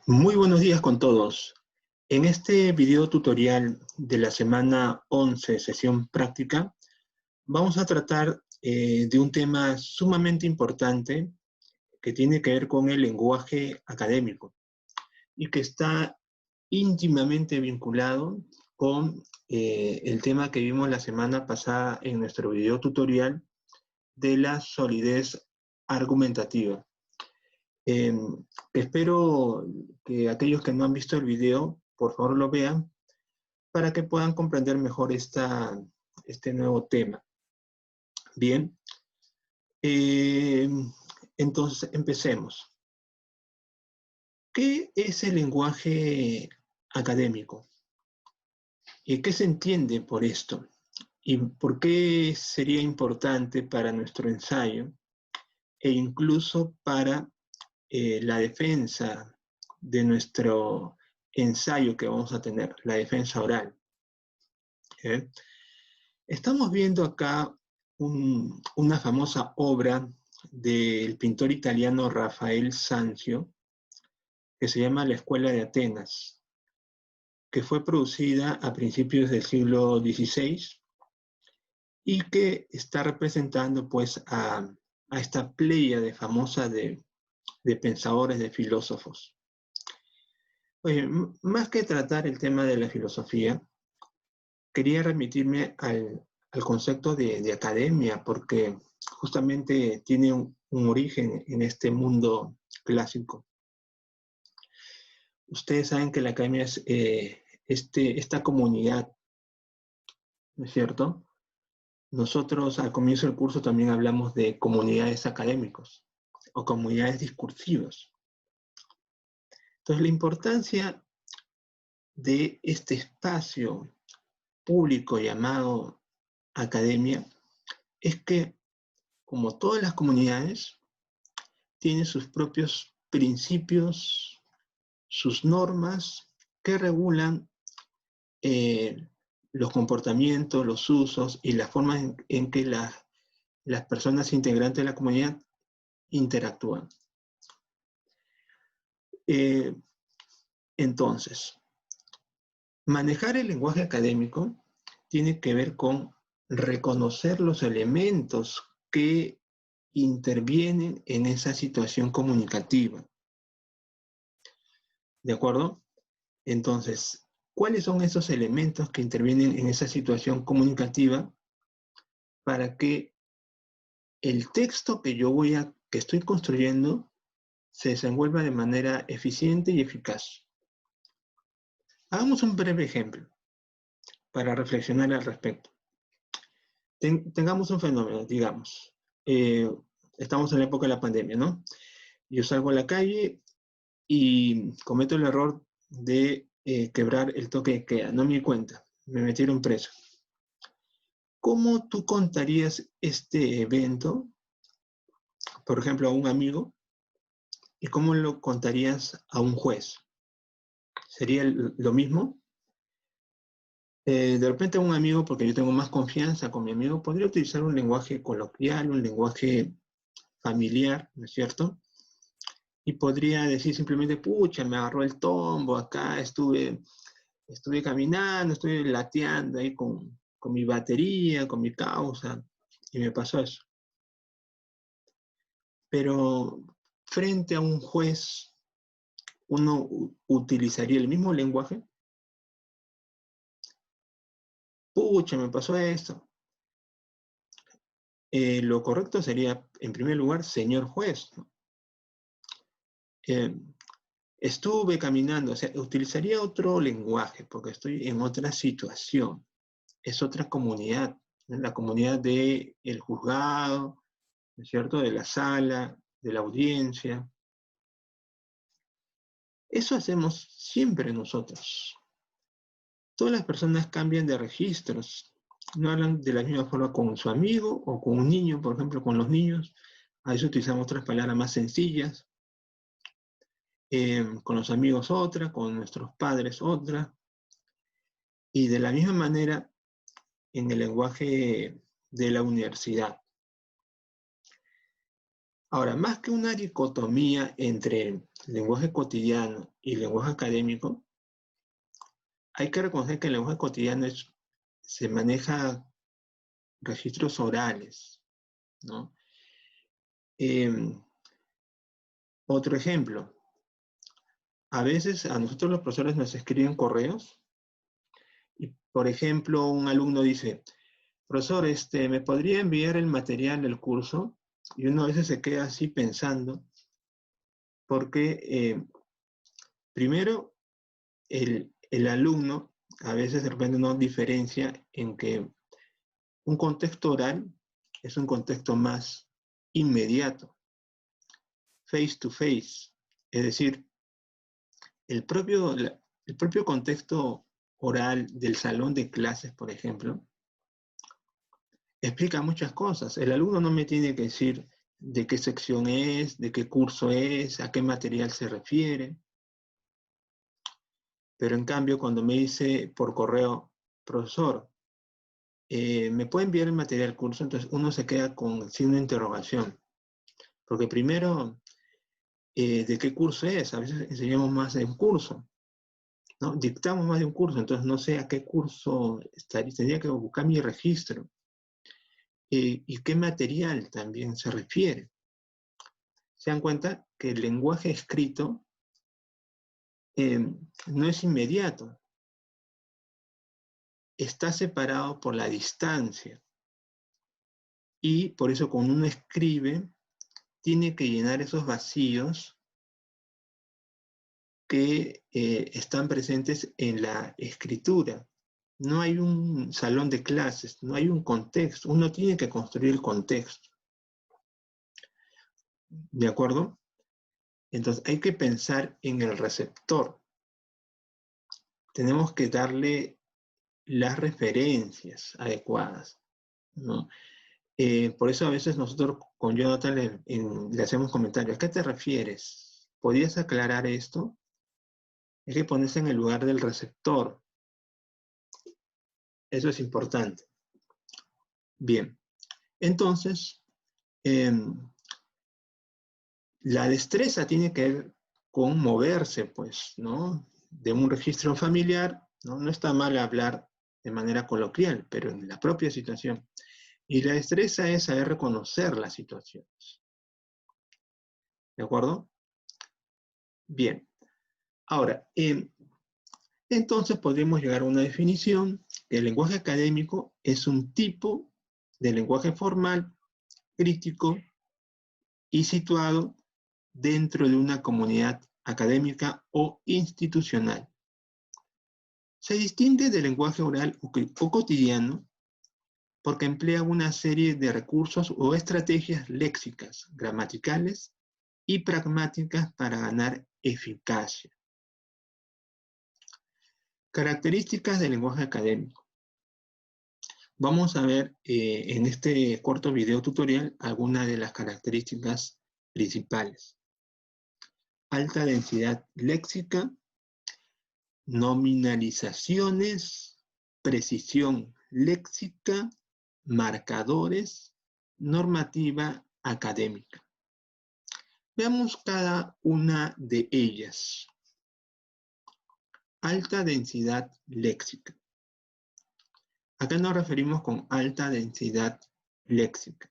Muy buenos días con todos. En este video tutorial de la semana 11, sesión práctica, vamos a tratar de un tema sumamente importante que tiene que ver con el lenguaje académico y que está íntimamente vinculado con el tema que vimos la semana pasada en nuestro video tutorial de la solidez argumentativa. Eh, Espero que aquellos que no han visto el video, por favor lo vean, para que puedan comprender mejor este nuevo tema. Bien, eh, entonces empecemos. ¿Qué es el lenguaje académico? ¿Y qué se entiende por esto? ¿Y por qué sería importante para nuestro ensayo e incluso para la defensa de nuestro ensayo que vamos a tener, la defensa oral? ¿Eh? Estamos viendo acá una famosa obra del pintor italiano Rafael Sanzio, que se llama La Escuela de Atenas, que fue producida a principios del siglo XVI y que está representando pues a esta pléyade famosa de pensadores, de filósofos. Oye, más que tratar el tema de la filosofía, quería remitirme al concepto de academia, porque justamente tiene un origen en este mundo clásico. Ustedes saben que la academia es esta comunidad, ¿no es cierto? Nosotros al comienzo del curso también hablamos de comunidades académicos o comunidades discursivas. Entonces, la importancia de este espacio público llamado academia es que, como todas las comunidades, tiene sus propios principios, sus normas que regulan los comportamientos, los usos y las formas en que las personas integrantes de la comunidad interactúan. Eh, entonces, manejar el lenguaje académico tiene que ver con reconocer los elementos que intervienen en esa situación comunicativa. ¿De acuerdo? Entonces, ¿cuáles son esos elementos que intervienen en esa situación comunicativa para que el texto que estoy construyendo se desenvuelva de manera eficiente y eficaz? Hagamos un breve ejemplo para reflexionar al respecto. Tengamos un fenómeno, digamos. Estamos en la época de la pandemia, ¿no? Yo salgo a la calle y cometo el error de quebrar el toque de queda. No me di cuenta, me metieron preso. ¿Cómo tú contarías este evento, por ejemplo, a un amigo, y cómo lo contarías a un juez? ¿Sería lo mismo? De repente a un amigo, porque yo tengo más confianza con mi amigo, podría utilizar un lenguaje coloquial, un lenguaje familiar, ¿no es cierto? Y podría decir simplemente, pucha, me agarró el tombo, acá estuve caminando, estuve lateando ahí con mi batería, con mi causa, y me pasó eso. Pero frente a un juez, ¿uno utilizaría el mismo lenguaje? Pucha, me pasó esto. Lo correcto sería, en primer lugar, señor juez, ¿no? Estuve caminando, o sea, utilizaría otro lenguaje porque estoy en otra situación, es otra comunidad, ¿no? La comunidad del juzgado, ¿no es cierto?, de la sala, de la audiencia. Eso hacemos siempre nosotros. Todas las personas cambian de registros, no hablan de la misma forma con su amigo o con un niño, por ejemplo, con los niños. A veces utilizamos otras palabras más sencillas. Con los amigos otra, con nuestros padres otra. Y de la misma manera en el lenguaje de la universidad. Ahora, más que una dicotomía entre lenguaje cotidiano y lenguaje académico, hay que reconocer que el lenguaje cotidiano se maneja registros orales, ¿no? Otro ejemplo, a veces a nosotros los profesores nos escriben correos y, por ejemplo, un alumno dice, profesor, ¿me podría enviar el material del curso? Y uno a veces se queda así pensando, porque primero, el alumno a veces de repente no diferencia en que un contexto oral es un contexto más inmediato, face to face, es decir, el propio contexto oral del salón de clases, por ejemplo, explica muchas cosas. El alumno no me tiene que decir de qué sección es, de qué curso es, a qué material se refiere. Pero en cambio, cuando me dice por correo, profesor, ¿me puede enviar el material del curso? Entonces uno se queda con signo de interrogación. Porque primero, ¿de qué curso es? A veces enseñamos más de un curso, ¿no? Dictamos más de un curso, entonces no sé a qué curso estaría, tendría que buscar mi registro. Y qué material también se refiere. Se dan cuenta que el lenguaje escrito no es inmediato, está separado por la distancia. Y por eso cuando uno escribe, tiene que llenar esos vacíos que están presentes en la escritura. No hay un salón de clases, no hay un contexto. Uno tiene que construir el contexto. ¿De acuerdo? Entonces hay que pensar en el receptor. Tenemos que darle las referencias adecuadas, ¿no? Por eso a veces nosotros con Jonathan le hacemos comentarios. ¿A qué te refieres? ¿Podrías aclarar esto? Hay que ponerse en el lugar del receptor. Eso es importante. Bien, entonces, la destreza tiene que ver con moverse, pues, ¿no? De un registro familiar, ¿no? No está mal hablar de manera coloquial, pero en la propia situación. Y la destreza es saber reconocer las situaciones. ¿De acuerdo? Bien. Ahora, entonces podríamos llegar a una definición que el lenguaje académico es un tipo de lenguaje formal, crítico y situado dentro de una comunidad académica o institucional. Se distingue del lenguaje oral o cotidiano porque emplea una serie de recursos o estrategias léxicas, gramaticales y pragmáticas para ganar eficacia. Características del lenguaje académico. Vamos a ver en este corto video tutorial algunas de las características principales. Alta densidad léxica, nominalizaciones, precisión léxica, marcadores, normativa académica. Veamos cada una de ellas. Alta densidad léxica. Acá nos referimos con alta densidad léxica.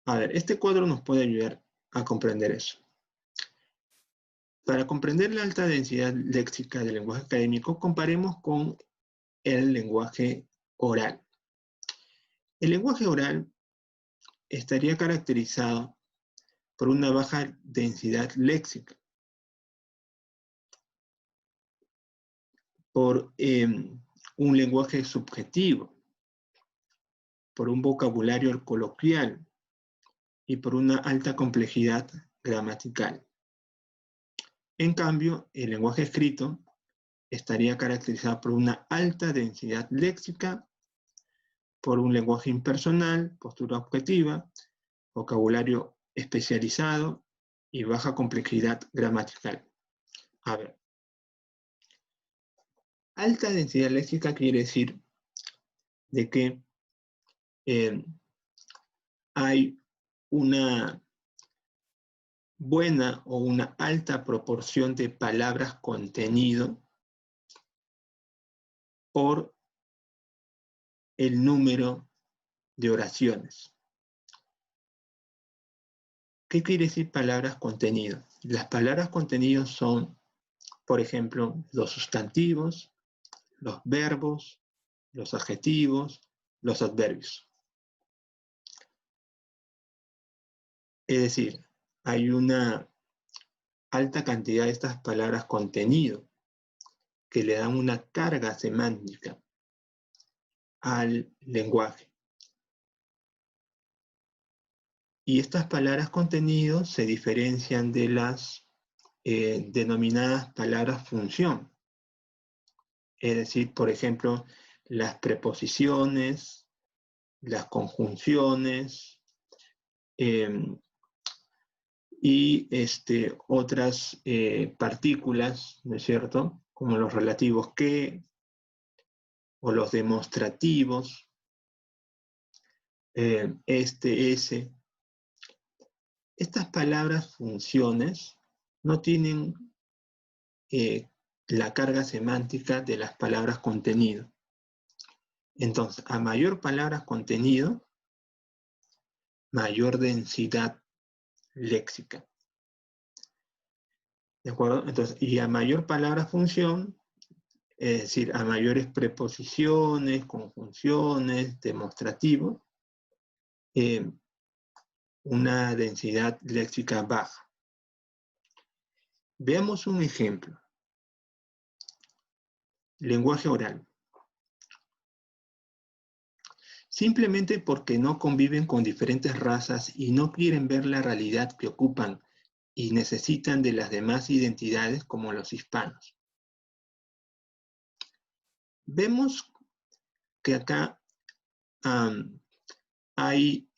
A ver, este cuadro nos puede ayudar a comprender eso. Para comprender la alta densidad léxica del lenguaje académico, comparemos con el lenguaje oral. El lenguaje oral estaría caracterizado por una baja densidad léxica, por un lenguaje subjetivo, por un vocabulario coloquial y por una alta complejidad gramatical. En cambio, el lenguaje escrito estaría caracterizado por una alta densidad léxica, por un lenguaje impersonal, postura objetiva, vocabulario especializado y baja complejidad gramatical. A ver, alta densidad léxica quiere decir de que hay una buena o una alta proporción de palabras contenido por el número de oraciones. ¿Qué quiere decir palabras contenido? Las palabras contenido son, por ejemplo, los sustantivos, los verbos, los adjetivos, los adverbios. Es decir, hay una alta cantidad de estas palabras contenido que le dan una carga semántica al lenguaje. Y estas palabras contenido se diferencian de las denominadas palabras función. Es decir, por ejemplo, las preposiciones, las conjunciones y otras partículas, ¿no es cierto? Como los relativos que o los demostrativos, ese. Estas palabras funciones no tienen la carga semántica de las palabras contenido. Entonces, a mayor palabras contenido, mayor densidad léxica. ¿De acuerdo? Entonces, y a mayor palabra función, es decir, a mayores preposiciones, conjunciones, demostrativos, una densidad léxica baja. Veamos un ejemplo. Lenguaje oral. Simplemente porque no conviven con diferentes razas y no quieren ver la realidad que ocupan y necesitan de las demás identidades como los hispanos. Vemos que acá hay,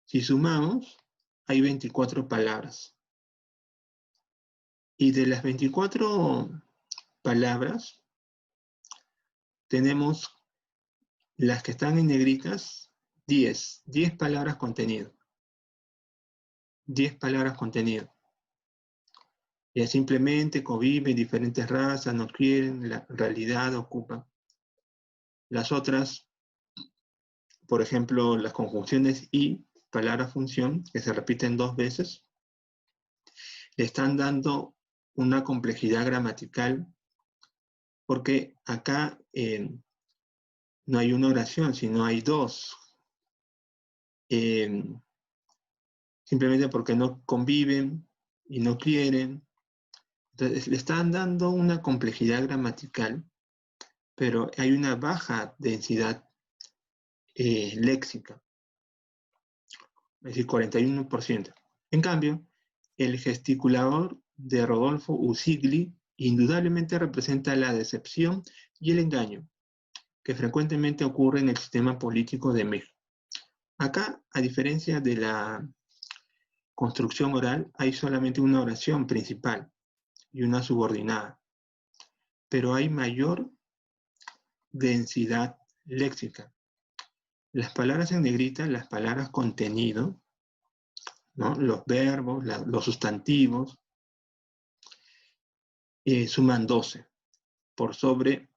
si sumamos, hay 24 palabras. Y de las 24 palabras, tenemos las que están en negritas, 10 palabras contenido. 10 palabras contenido. Ya simplemente conviven diferentes razas, no quieren, la realidad ocupa. Las otras, por ejemplo, las conjunciones y palabra función, que se repiten 2 veces, le están dando una complejidad gramatical, porque acá no hay una oración, sino hay 2. Simplemente porque no conviven y no quieren. Entonces, le están dando una complejidad gramatical, pero hay una baja densidad léxica, es decir, 41%. En cambio, el gesticulador de Rodolfo Usigli indudablemente representa la decepción y el engaño que frecuentemente ocurre en el sistema político de México. Acá, a diferencia de la construcción oral, hay solamente una oración principal y una subordinada, pero hay mayor densidad léxica. Las palabras en negrita, las palabras contenido, ¿no? Los verbos, los sustantivos, suman 12 por sobre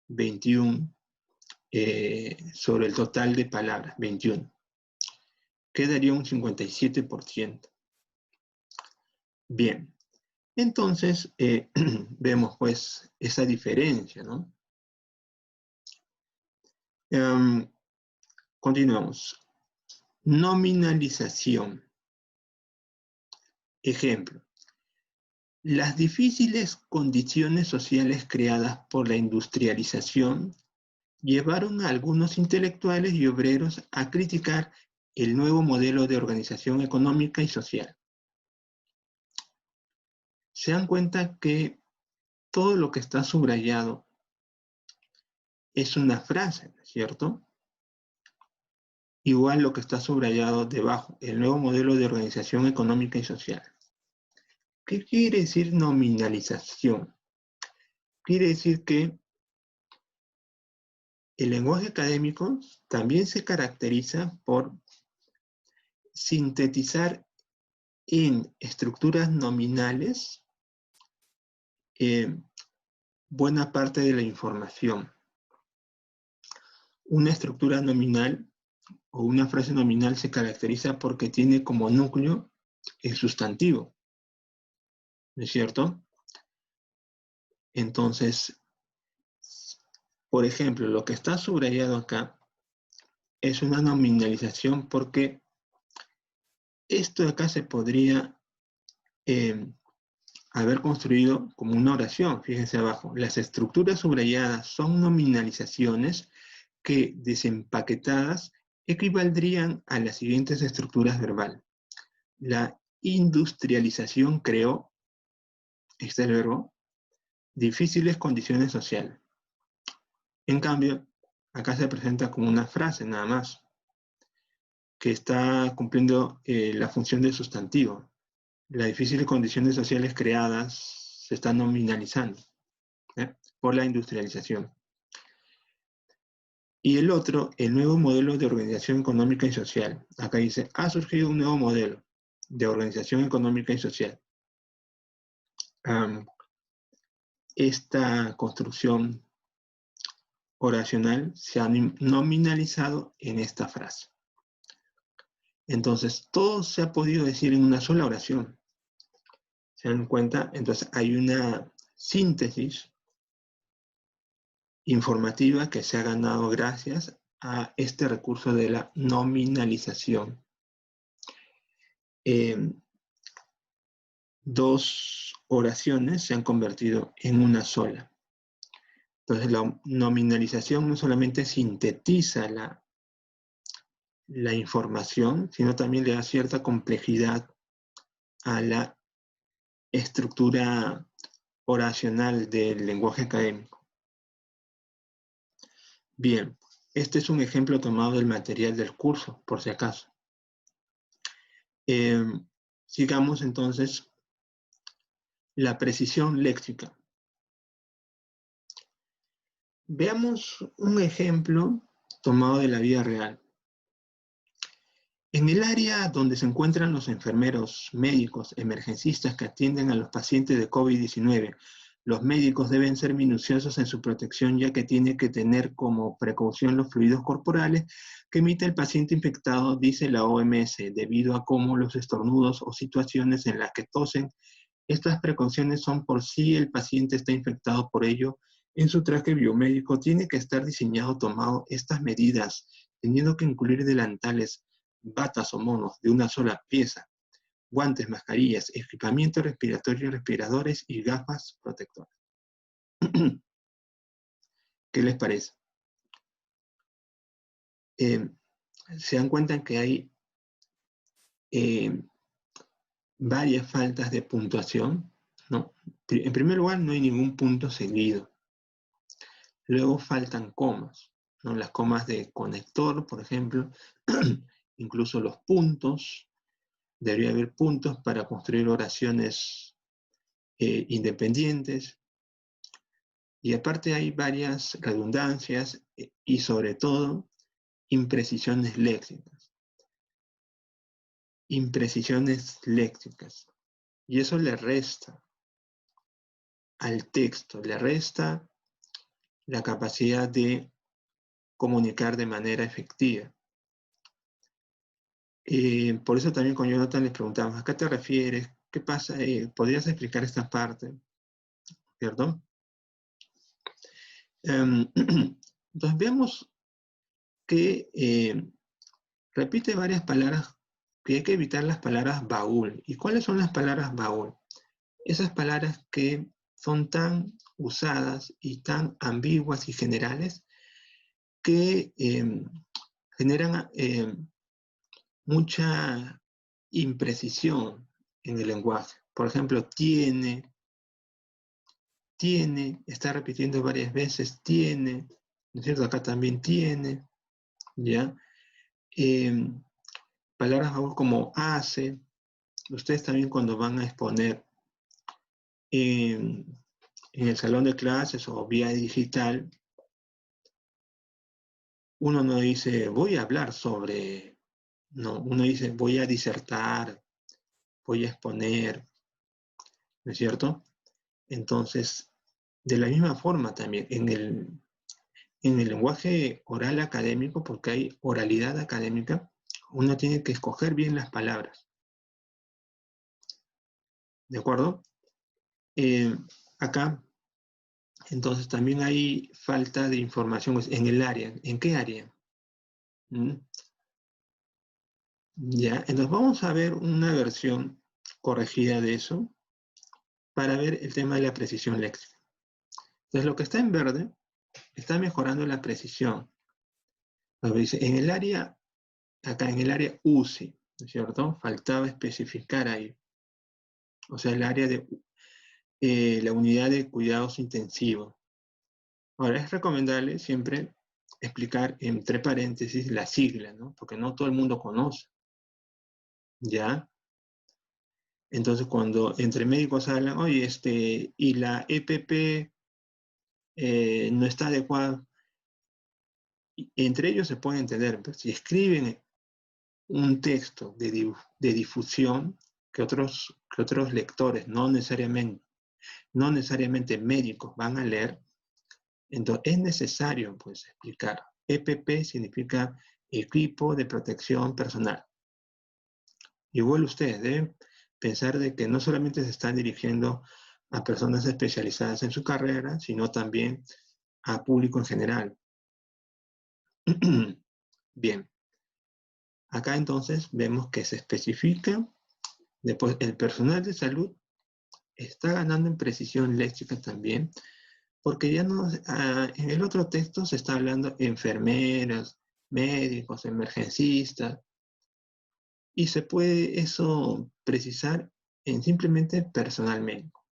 21, sobre el total de palabras, 21. Quedaría un 57%. Bien, entonces vemos pues esa diferencia, ¿no? Continuamos. Nominalización. Ejemplo. Las difíciles condiciones sociales creadas por la industrialización llevaron a algunos intelectuales y obreros a criticar el nuevo modelo de organización económica y social. Se dan cuenta que todo lo que está subrayado es una frase, ¿cierto? Igual lo que está subrayado debajo, el nuevo modelo de organización económica y social. ¿Qué quiere decir nominalización? Quiere decir que el lenguaje académico también se caracteriza por sintetizar en estructuras nominales buena parte de la información. Una estructura nominal o una frase nominal se caracteriza porque tiene como núcleo el sustantivo, ¿no es cierto? Entonces, por ejemplo, lo que está subrayado acá es una nominalización porque esto de acá se podría haber construido como una oración. Fíjense abajo, las estructuras subrayadas son nominalizaciones que, desempaquetadas, equivaldrían a las siguientes estructuras verbales. La industrialización creó, este es el verbo, difíciles condiciones sociales. En cambio, acá se presenta como una frase nada más, que está cumpliendo la función de sustantivo. Las difíciles condiciones sociales creadas se están nominalizando por la industrialización. Y el otro, el nuevo modelo de organización económica y social. Acá dice, ha surgido un nuevo modelo de organización económica y social. Esta construcción oracional se ha nominalizado en esta frase. Entonces, todo se ha podido decir en una sola oración. ¿Se dan cuenta? Entonces, hay una síntesis informativa que se ha ganado gracias a este recurso de la nominalización. Dos oraciones se han convertido en una sola. Entonces, la nominalización no solamente sintetiza la información, sino también le da cierta complejidad a la estructura oracional del lenguaje académico. Bien, este es un ejemplo tomado del material del curso, por si acaso. Sigamos entonces la precisión léxica. Veamos un ejemplo tomado de la vida real. En el área donde se encuentran los enfermeros, médicos, emergencistas que atienden a los pacientes de COVID-19, los médicos deben ser minuciosos en su protección, ya que tiene que tener como precaución los fluidos corporales que emite el paciente infectado, dice la OMS, debido a cómo los estornudos o situaciones en las que tosen. Estas precauciones son por si el paciente está infectado. Por ello, en su traje biomédico tiene que estar diseñado tomado estas medidas, teniendo que incluir delantales, batas o monos de una sola pieza, guantes, mascarillas, equipamiento respiratorio, respiradores y gafas protectoras. ¿Qué les parece? Se dan cuenta que hay varias faltas de puntuación, ¿no? En primer lugar, no hay ningún punto seguido. Luego faltan comas, ¿no? Las comas de conector, por ejemplo, incluso los puntos. Debería haber puntos para construir oraciones independientes. Y aparte hay varias redundancias y sobre todo imprecisiones léxicas. Imprecisiones léxicas. Y eso le resta al texto, le resta la capacidad de comunicar de manera efectiva. Por eso también con Jonathan les preguntamos, ¿a qué te refieres? ¿Qué pasa? ¿Podrías explicar esta parte? ¿Cierto? Entonces veamos que repite varias palabras, que hay que evitar las palabras baúl. ¿Y cuáles son las palabras baúl? Esas palabras que son tan usadas y tan ambiguas y generales que generan mucha imprecisión en el lenguaje. Por ejemplo, tiene, está repitiendo varias veces, tiene, ¿no es cierto? Acá también tiene, ¿ya? Palabras como hace. Ustedes también cuando van a exponer en el salón de clases o vía digital, uno no dice, voy a hablar sobre No, uno dice, voy a disertar, voy a exponer, ¿no es cierto? Entonces, de la misma forma también, en el lenguaje oral académico, porque hay oralidad académica, uno tiene que escoger bien las palabras. ¿De acuerdo? Acá, entonces, también hay falta de información en el área. ¿En qué área? ¿Mm? Ya, entonces vamos a ver una versión corregida de eso para ver el tema de la precisión léxica. Entonces, lo que está en verde está mejorando la precisión. Dice, en el área, acá en el área UCI, ¿no es cierto? Faltaba especificar ahí. O sea, el área de la unidad de cuidados intensivos. Ahora, es recomendable siempre explicar entre paréntesis la sigla, ¿no? Porque no todo el mundo conoce. ¿Ya? Entonces, cuando entre médicos hablan, oye, y la EPP no está adecuada, entre ellos se puede entender, pero si escriben un texto de difusión que otros lectores, no necesariamente médicos, van a leer, entonces es necesario pues, explicar. EPP significa equipo de protección personal. Igual ustedes deben pensar de que no solamente se están dirigiendo a personas especializadas en su carrera, sino también a público en general. Bien, acá entonces vemos que se especifica, después el personal de salud está ganando en precisión léxica también, porque ya no, en el otro texto se está hablando enfermeras, médicos, emergencistas, y se puede eso precisar en simplemente personal médico.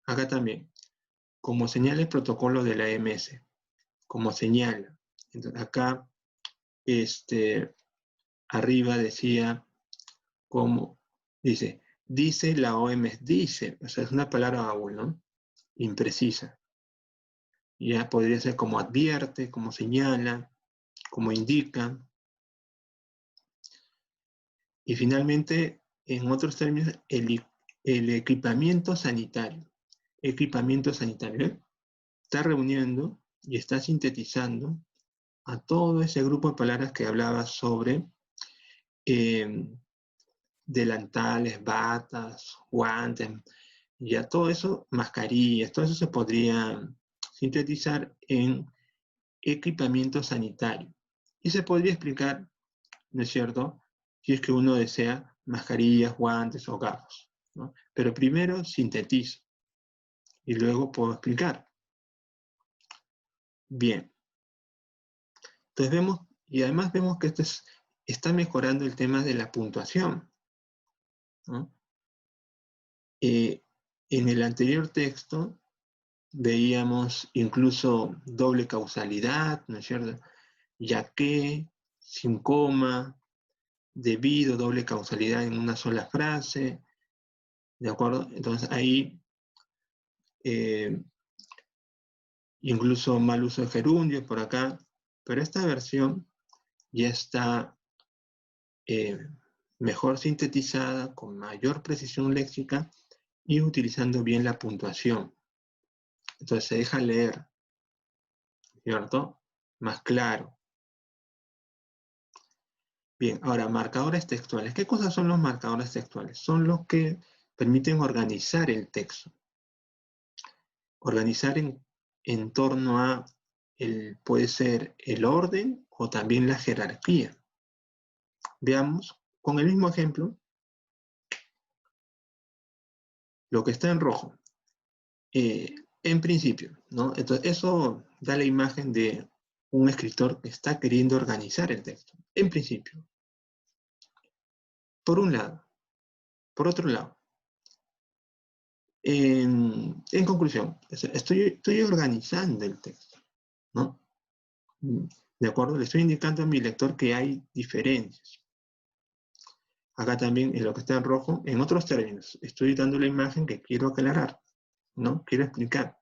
Acá también, como señala el protocolo de la OMS, como señala. Entonces, acá, arriba decía, como, dice la OMS, dice, o sea, es una palabra baúl, ¿no? Imprecisa. Ya podría ser como advierte, como señala, como indica. Y finalmente, en otros términos, el equipamiento sanitario. Equipamiento sanitario. ¿Eh? Está reuniendo y está sintetizando a todo ese grupo de palabras que hablaba sobre delantales, batas, guantes, ya todo eso, mascarillas, todo eso se podría sintetizar en equipamiento sanitario. Y se podría explicar, ¿no es cierto?, si es que uno desea mascarillas, guantes o gafas, ¿no? Pero primero sintetizo y luego puedo explicar. Bien. Entonces vemos, y además vemos que esto está mejorando el tema de la puntuación, ¿no? En el anterior texto veíamos incluso doble causalidad, ¿no es cierto? Ya que, sin coma, debido, doble causalidad en una sola frase, ¿de acuerdo? Entonces ahí incluso mal uso de gerundios por acá, pero esta versión ya está mejor sintetizada, con mayor precisión léxica y utilizando bien la puntuación. Entonces se deja leer, ¿cierto? Más claro. Bien, ahora, marcadores textuales. ¿Qué cosas son los marcadores textuales? Son los que permiten organizar el texto. Organizar en torno a, puede ser el orden o también la jerarquía. Veamos, con el mismo ejemplo, lo que está en rojo. En principio, ¿no? Entonces, eso da la imagen de un escritor que está queriendo organizar el texto. En principio. Por un lado. Por otro lado. En conclusión, estoy organizando el texto, ¿no? ¿De acuerdo? Le estoy indicando a mi lector que hay diferencias. Acá también, en lo que está en rojo, en otros términos, estoy dando la imagen que quiero aclarar, ¿no? Quiero explicar.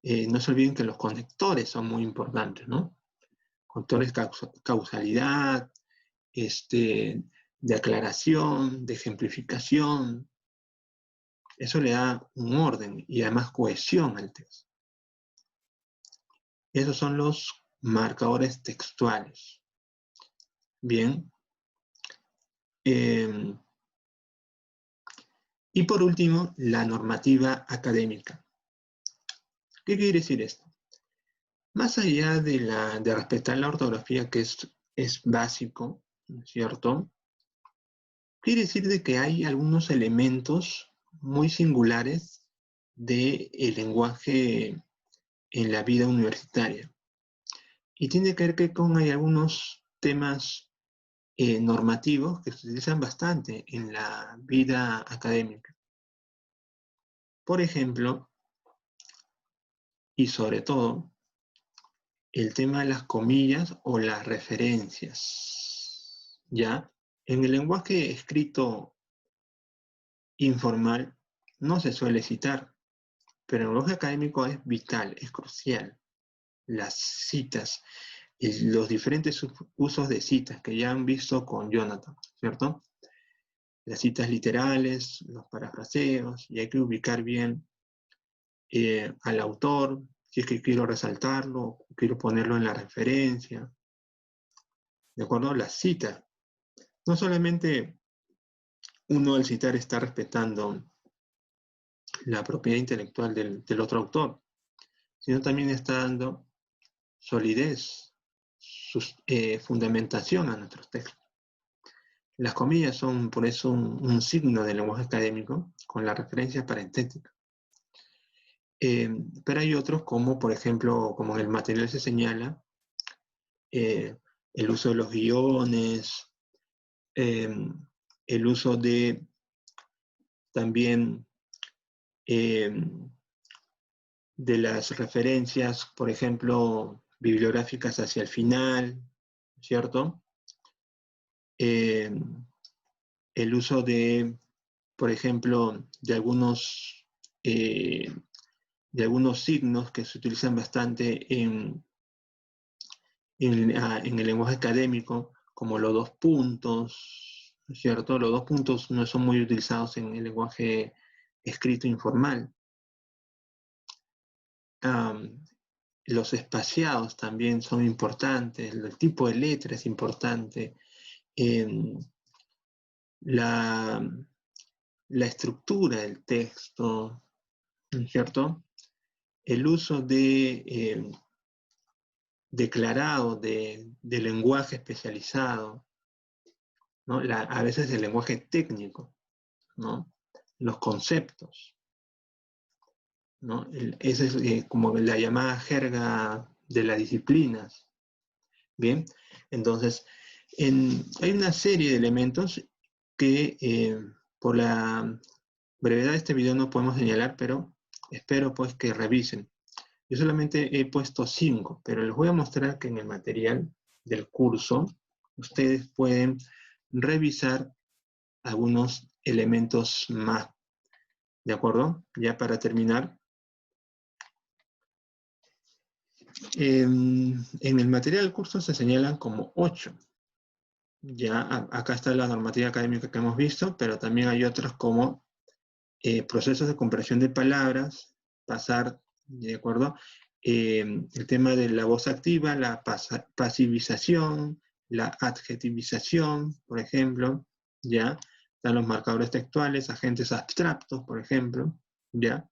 No se olviden que los conectores son muy importantes, ¿no? Controles causalidad, de aclaración, de ejemplificación. Eso le da un orden y además cohesión al texto. Esos son los marcadores textuales. Bien. Y por último, la normativa académica. ¿Qué quiere decir esto? Más allá de respetar la ortografía, que es básico, ¿no es cierto? Quiere decir de que hay algunos elementos muy singulares del lenguaje en la vida universitaria. Y tiene que ver que hay algunos temas normativos que se utilizan bastante en la vida académica. Por ejemplo, y sobre todo, el tema de las comillas o las referencias. ¿Ya? En el lenguaje escrito informal no se suele citar, pero en el lenguaje académico es vital, es crucial. Las citas, los diferentes usos de citas que ya han visto con Jonathan, ¿cierto? Las citas literales, los parafraseos, y hay que ubicar bien al autor, si es que quiero resaltarlo, quiero ponerlo en la referencia, ¿de acuerdo? Las citas. No solamente uno al citar está respetando la propiedad intelectual del otro autor, sino también está dando solidez, fundamentación a nuestros textos. Las comillas son por eso un signo del lenguaje académico con la referencia parentética. Pero hay otros como, por ejemplo, como en el material se señala, el uso de los guiones, el uso de también de las referencias, por ejemplo, bibliográficas hacia el final, ¿cierto? El uso de, por ejemplo, de algunos signos que se utilizan bastante en el lenguaje académico, como los dos puntos, ¿cierto? Los dos puntos no son muy utilizados en el lenguaje escrito informal. Los espaciados también son importantes, el tipo de letra es importante, la estructura del texto, ¿cierto? El uso de declarado de lenguaje especializado, ¿no? A veces el lenguaje técnico, ¿no? Los conceptos, ¿no? Esa es como la llamada jerga de las disciplinas. Bien, entonces hay una serie de elementos que por la brevedad de este video no podemos señalar, pero espero pues que revisen. Yo solamente he puesto 5, pero les voy a mostrar que en el material del curso ustedes pueden revisar algunos elementos más. ¿De acuerdo? Ya para terminar. En el material del curso se señalan como 8. Ya acá está la normativa académica que hemos visto, pero también hay otros como procesos de comprensión de palabras, pasar, ¿de acuerdo? El tema de la voz activa, la pasivización, la adjetivización, por ejemplo, ¿ya? Están los marcadores textuales, agentes abstractos, por ejemplo, ¿ya?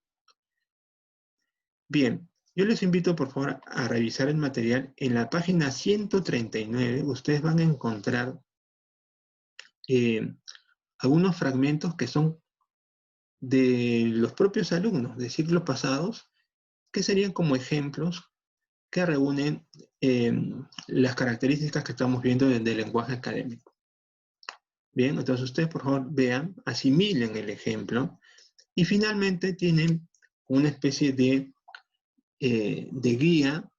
Bien, yo les invito por favor a revisar el material. En la página 139 ustedes van a encontrar algunos fragmentos que son de los propios alumnos de siglos pasados, que serían como ejemplos que reúnen las características que estamos viendo del lenguaje académico. Bien, entonces ustedes por favor vean, asimilen el ejemplo y finalmente tienen una especie de guía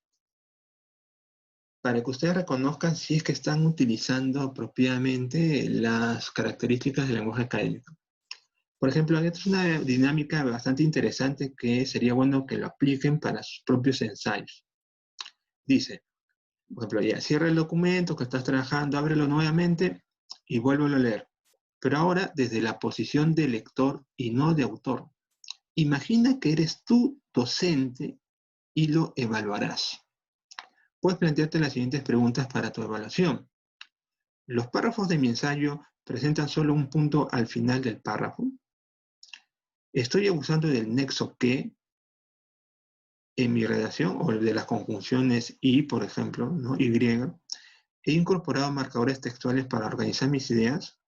para que ustedes reconozcan si es que están utilizando apropiadamente las características del lenguaje académico. Por ejemplo, esta es una dinámica bastante interesante que sería bueno que lo apliquen para sus propios ensayos. Dice, Por ejemplo, ya cierra el documento que estás trabajando, ábrelo nuevamente y vuélvelo a leer. Pero ahora desde la posición de lector y no de autor. Imagina que eres tú docente y lo evaluarás. Puedes plantearte las siguientes preguntas para tu evaluación. ¿Los párrafos de mi ensayo presentan solo un punto al final del párrafo? ¿Estoy abusando del nexo que en mi redacción o de las conjunciones y, por ejemplo, ¿no? Y? ¿He incorporado marcadores textuales para organizar mis ideas?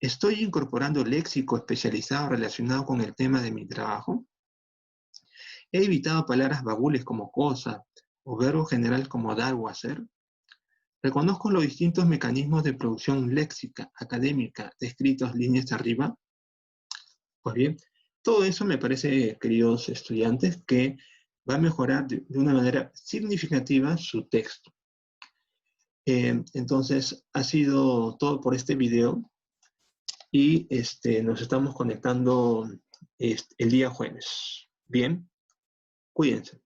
¿Estoy incorporando léxico especializado relacionado con el tema de mi trabajo? ¿He evitado palabras bagules como cosa o verbos generales como dar o hacer? ¿Reconozco los distintos mecanismos de producción léxica, académica, descritos líneas arriba? Pues bien, todo eso me parece, queridos estudiantes, que va a mejorar de una manera significativa su texto. Entonces, ha sido todo por este video y nos estamos conectando el día jueves. Bien, cuídense.